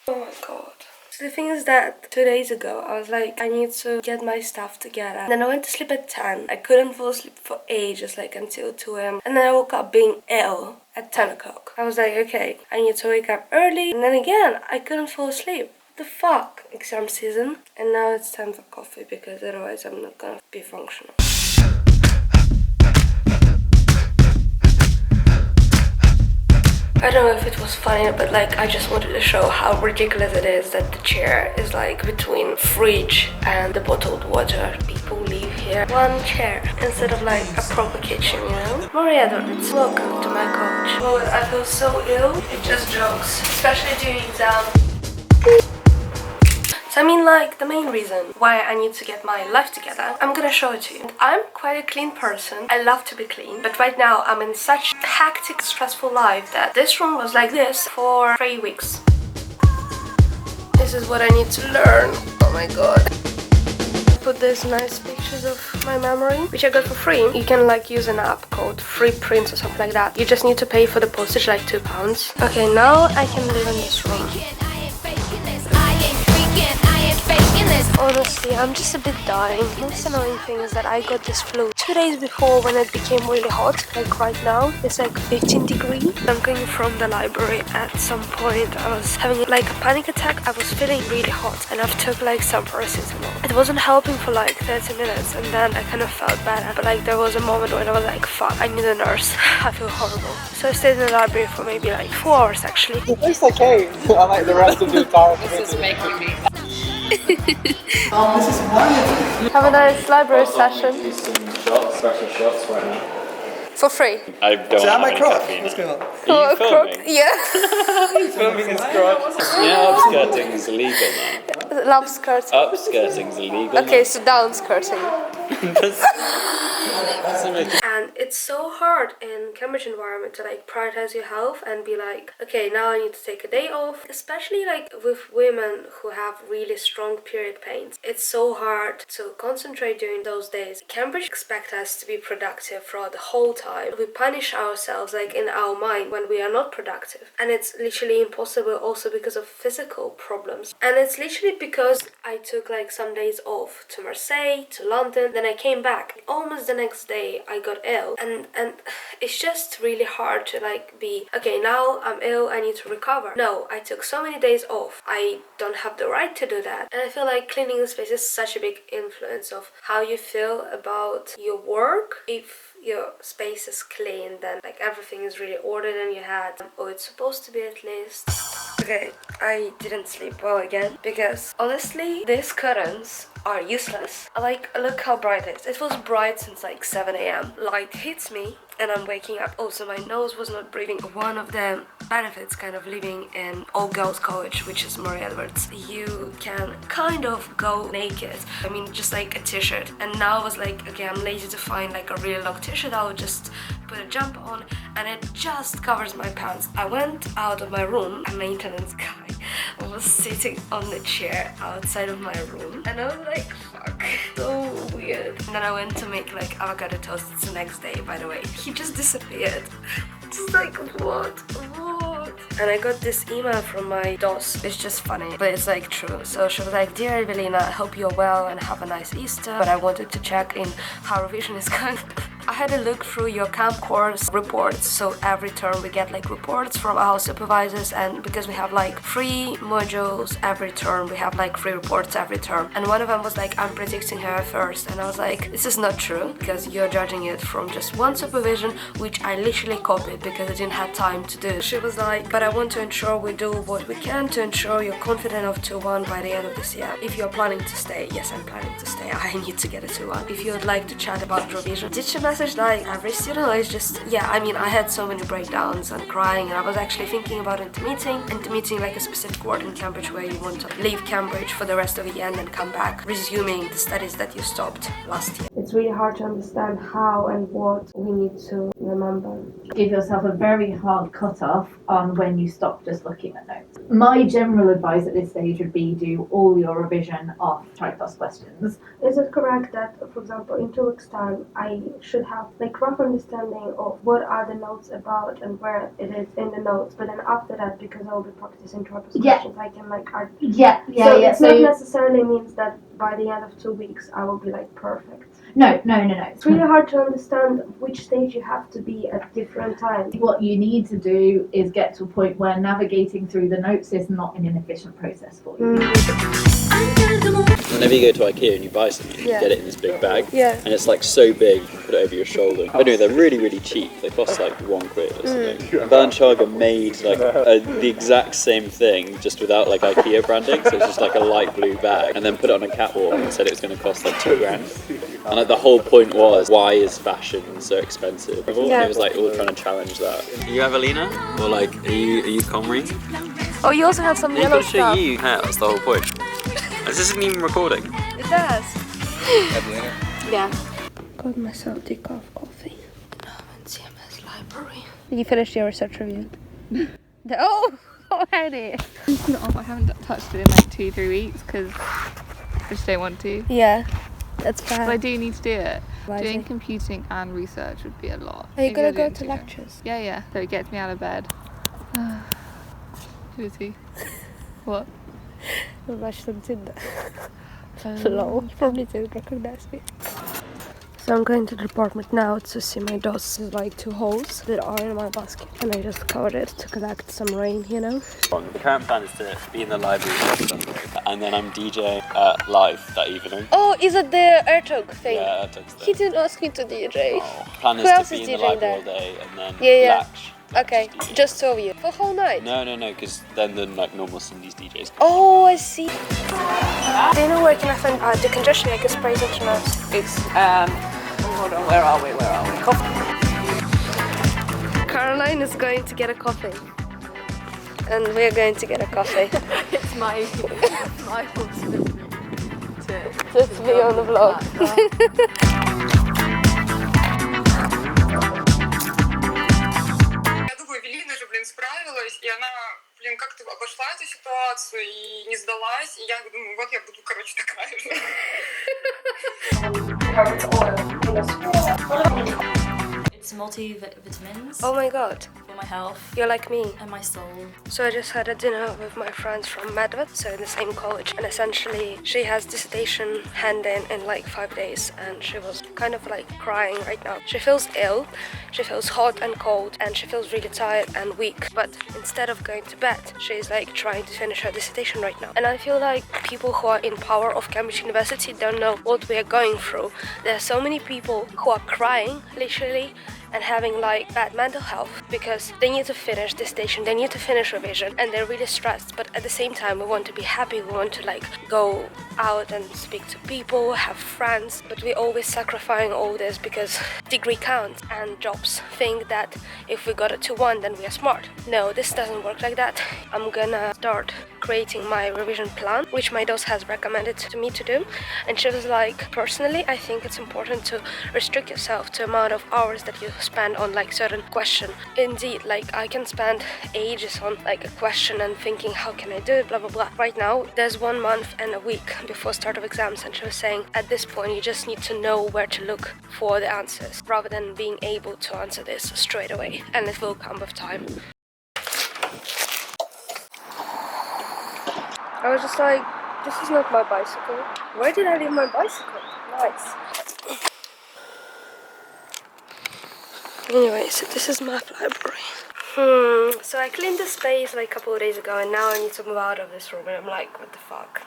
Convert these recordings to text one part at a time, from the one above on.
Oh my god. So the thing is that 2 days ago I was like, I need to get my stuff together. And then I went to sleep at 10. I couldn't fall asleep for ages, like until 2 a.m. And then I woke up being ill at 10 o'clock. I was like, okay, I need to wake up early. And then again, I couldn't fall asleep. What the fuck? Exam season. And now it's time for coffee because otherwise I'm not gonna be functional. I don't know if it was funny, but like I just wanted to show how ridiculous it is that the chair is like between fridge and the bottled water. People leave here one chair instead of like a proper kitchen, you know? Maria Edwards, welcome to my couch. Oh, I feel so ill. It just jokes, especially during exam. So I mean, like, the main reason why I need to get my life together, I'm gonna show it to you. I'm quite a clean person. I love to be clean, but right now I'm in such hectic, stressful life that this room was like this for 3 weeks. This is what I need to learn. Oh my god. Put these nice pictures of my memory, which I got for free. You can like use an app called Free Prints or something like that. You just need to pay for the postage, like £2. Okay, now I can live in this room. Honestly, I'm just a bit dying. The most annoying thing is that I got this flu 2 days before when it became really hot. Like right now, it's like 15 degrees. I'm going from the library. At some point, I was having like a panic attack. I was feeling really hot and I've took like some paracetamol. It wasn't helping for like 30 minutes and then I kind of felt better. But like there was a moment when I was like, fuck, I need a nurse. I feel horrible. So I stayed in the library for maybe like 4 hours actually. At least I came. I like the rest of the entire This is making me. Have a nice library session. Special shots right now. For free. I don't have any caffeine. What's going on? Are you filming? Yeah. He's filming his crotch. Yeah, upskirting is illegal now. Love skirting. Upskirting is illegal. Okay, so down skirting. That's And it's so hard in Cambridge environment to like prioritize your health and be like, okay, now I need to take a day off. Especially like with women who have really strong period pains. It's so hard to concentrate during those days. Cambridge expect us to be productive throughout the whole time. We punish ourselves like in our mind when we are not productive. And it's literally impossible also because of physical problems. And it's literally because I took like some days off to Marseille, to London, then I came back. Almost the next day I got ill and it's just really hard to like be, okay, now I'm ill, I need to recover. No, I took so many days off. I don't have the right to do that. And I feel like cleaning the space is such a big influence of how you feel about your work. If your space is clean, then like everything is really ordered in your head, or it's supposed to be at least. Okay, I didn't sleep well again because honestly these curtains are useless. Like, look how bright it is. It was bright since like 7 a.m. Light hits me and I'm waking up. Also, my nose was not breathing. One of the benefits kind of living in all-girls college, which is Maria Edwards, you can kind of go naked. I mean, just like a t-shirt. And now I was like, okay, I'm lazy to find like a really long t-shirt. I would just put a jumper on and it just covers my pants. I went out of my room. A maintenance guy was sitting on the chair outside of my room and I was like, fuck, so weird. And then I went to make like avocado toast. It's the next day, by the way. He just disappeared. Just like, what? And I got this email from my boss. It's just funny, but it's like true. So she was like, dear Evelina, I hope you're well and have a nice Easter, but I wanted to check in how revision is going. I had a look through your camp course reports. So every term we get like reports from our supervisors, and because we have like 3 modules every term, we have like 3 reports every term. And one of them was like, I'm predicting her first. And I was like, this is not true because you're judging it from just one supervision, which I literally copied because I didn't have time to do. She was like, but I want to ensure we do what we can to ensure you're confident of 2-1 by the end of this year. If you're planning to stay, yes, I'm planning to stay. I need to get a 2-1. If you would like to chat about revision, did she message like every student, or is just, yeah, I mean, I had so many breakdowns and crying, and I was actually thinking about intermitting like a specific word in Cambridge where you want to leave Cambridge for the rest of the year and then come back, resuming the studies that you stopped last year. it's really hard to understand how and what we need to remember. Give yourself a very hard cutoff on when you stop just looking at notes. My general advice at this stage would be do all your revision off try-plus questions. Is it correct that, for example, in 2 weeks' time, I should have like rough understanding of what are the notes about and where it is in the notes, but then after that, because I will be practicing try-plus questions, I can like art. So not necessarily means that by the end of 2 weeks I will be like perfect. No. It's really hard to understand which stage you have to be at different times. What you need to do is get to a point where navigating through the notes is not an inefficient process for you. Whenever you go to IKEA and you buy something, you get it in this big bag, and it's like so big you can put it over your shoulder. But anyway, they're really, really cheap. They cost like £1 or something. Balenciaga made like the exact same thing, just without like IKEA branding. So it's just like a light blue bag, and then put it on a catwalk and said it was going to cost like £2,000. And like the whole point was, why is fashion so expensive? And it was like all trying to challenge that. Are you Evelina? Or like, are you Comrie? Oh, you also have some yellow stuff. You've got to show you hair, that's the whole point. This isn't even recording. It does. Evelina? Yeah. Got myself decaf coffee. Now I'm in CMS library. You finished your research review? Oh, already. No, I haven't touched it in like 2-3 weeks because I just don't want to. Yeah, that's bad. But I do need to do it. Why is Doing it? computing and research would be a lot. Are you Maybe gonna I'll do go it in to 2 lectures? Yeah. So it gets me out of bed. Who is he? What? I watched on Tinder. Hello. You probably didn't recognize me. So I'm going to the department now to see my dogs. There's like 2 holes that are in my basket, and I just covered it to collect some rain, you know. The current plan is to be in the library on Sunday, and then I'm DJ live that evening. Oh, is it the Ertug thing? Yeah, Ertug's He there. didn't ask me to DJ. Plan Who else is to is be in the DJing library there? all day, and then Yeah. Latch. Okay, just 2 of you. For the whole night? No, because then the like normal Cindy's DJs. Oh, I see. Do you know where can I find decongestion like a spray into nose? It's, hold on, where are we? Coffee. Caroline is going to get a coffee. And we're going to get a coffee. It's my responsibility Just be on the vlog. Я думаю, Эвелина же, справилась, и она, как-то обошла эту ситуацию и не сдалась, и я думаю, вот я буду, такая же. It's multivitamins Oh my god, for my health you're like me. and my soul. So I just had a dinner with my friends from Medved, so in the same college, and essentially she has dissertation handed in like 5 days, and she was kind of like crying right now. She feels ill, she feels hot and cold, and she feels really tired and weak, but instead of going to bed, she's like trying to finish her dissertation right now. And I feel like people who are in power of Cambridge University don't know what we are going through. There are so many people who are crying, literally, and having like bad mental health because they need to finish this station, they need to finish revision, and they're really stressed. But at the same time, we want to be happy, we want to like go out and speak to people, have friends, but we're always sacrificing all this because degree counts, and jobs think that if we got a 2-1 then we are smart. No, this doesn't work like that. I'm gonna start creating my revision plan, which my dose has recommended to me to do, and she was like, personally I think it's important to restrict yourself to amount of hours that you spend on like certain question. Indeed, like I can spend ages on like a question and thinking how can I do it, blah blah blah. Right now there's 1 month and a week before start of exams, and she was saying at this point you just need to know where to look for the answers rather than being able to answer this straight away, and it will come with time. I was just like, this is not my bicycle. Where did I leave my bicycle? Nice. Anyway, so this is my library. So I cleaned the space like a couple of days ago, and now I need to move out of this room, and I'm like, what the fuck?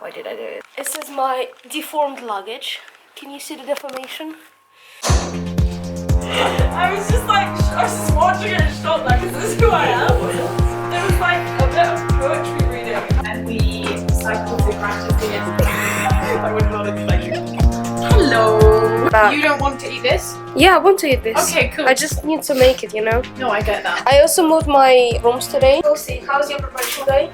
Why did I do it? This is my deformed luggage. Can you see the deformation? I was just watching it in shock, like, is this who I am? There was like a bit of poetry reading, and we cycled to practice yesterday. I would not expect you. Hello! You don't want to eat this? Yeah, I want to eat this. Okay, cool. I just need to make it, you know? No, I get that. I also moved my rooms today. We'll see. How's your preparation going?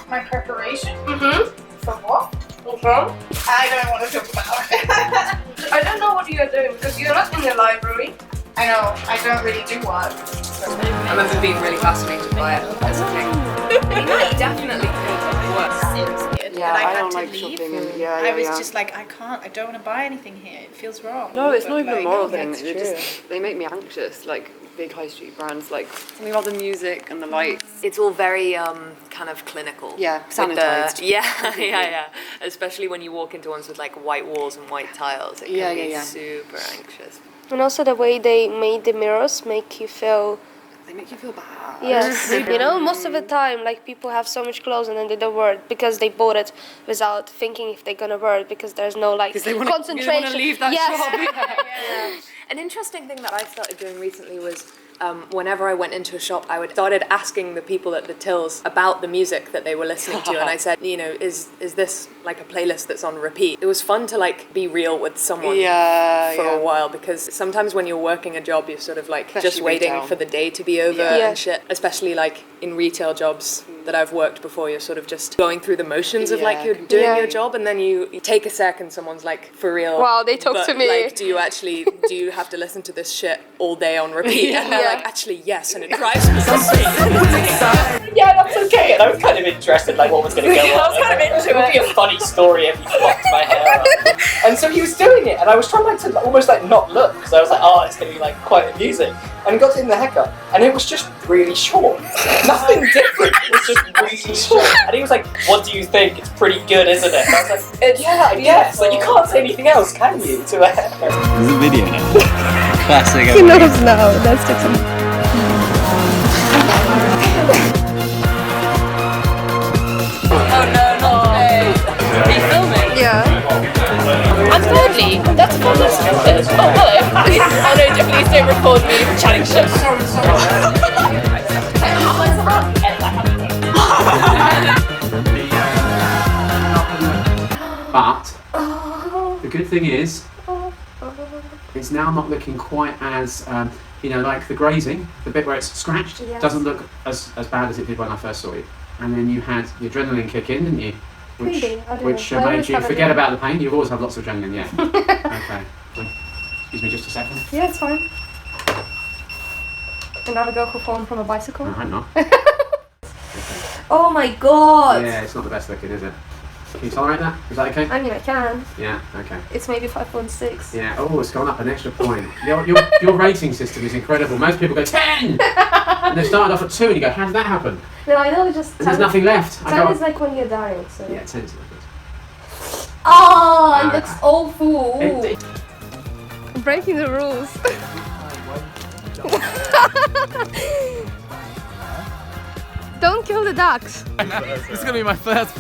My preparation? Mm-hmm. For what? From? I don't want to talk about it. I don't know what you're doing because you're not in the library. I know, I don't really do work. I remember being really fascinated by it as a kid. You definitely could work. Yeah, but I I had don't to like leave. shopping. I was just like, I don't want to buy anything here. It feels wrong. No, it's not But, even a like, moral yeah, thing. it's They true. just they make me anxious. Like big high street brands, like something about the music and the lights. It's all very kind of clinical. Yeah, sanitized. Yeah. Especially when you walk into ones with like white walls and white tiles. It can be super anxious. And also the way they made the mirrors make you feel. They make you feel bad. Yes, you know, most of the time, like people have so much clothes and then they don't wear it because they bought it without thinking if they're gonna wear it because there's no like concentration. They want to leave that yes. shop. An interesting thing that I started doing recently was whenever I went into a shop, I started asking the people at the tills about the music that they were listening to, and I said, you know, is this like a playlist that's on repeat? It was fun to like be real with someone for a while, because sometimes when you're working a job, you're sort of like just waiting for the day to be over and shit. Especially like in retail jobs that I've worked before, you're sort of just going through the motions of like you're doing your job, and then you take a sec and someone's like, for real. Wow, they talk to me. Like, do you have to listen to this shit all day on repeat? And they're like, actually, yes, and it drives me insane. Yeah, that's okay. And I was kind of interested, like, what was going to go on. I was kind of into it would be a funny story if he fucked my hair up. And so he was doing it, and I was trying like to almost like not look, because I was like, oh, it's going to be like quite amusing. And he got in the haircut, and it was just really short. Nothing different. It was just really short. And he was like, "What do you think? It's pretty good, isn't it?" And I was like, "Yeah, I guess." Like, you can't say anything else, can you, to a haircut? There's a video now. Classic. He knows now. That's the time. Oh no, not today. Are you filming? Yeah. And thirdly, that's fun. Oh, hello. Oh no, please don't record me chatting shit. But the good thing is, it's now not looking quite as, you know, like the grazing, the bit where it's scratched, doesn't look as bad as it did when I first saw you. And then you had the adrenaline kick in, didn't you? Which made you forget about the pain. You've always had lots of adrenaline, yeah. Okay. Excuse me just a second. Yeah, it's fine. Another girl who fallen from a bicycle. No, I'm not. Oh my god! Yeah, it's not the best looking, is it? Can you tolerate that? Is that okay? I mean, I can. Yeah, okay. It's maybe 5.6. Yeah, oh, it's gone up an extra point. Your rating system is incredible. Most people go 10! And they started off at 2 and you go, how did that happen? No, I know, just... And there's nothing left. 10 is like when you're dying, so... Yeah, 10 is not good. Oh, it looks awful! Breaking the rules. Don't kill the ducks. This is gonna be my first.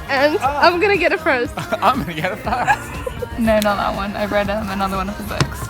And I'm gonna get it first. I'm gonna get it first. No, not that one. I read another one of the books.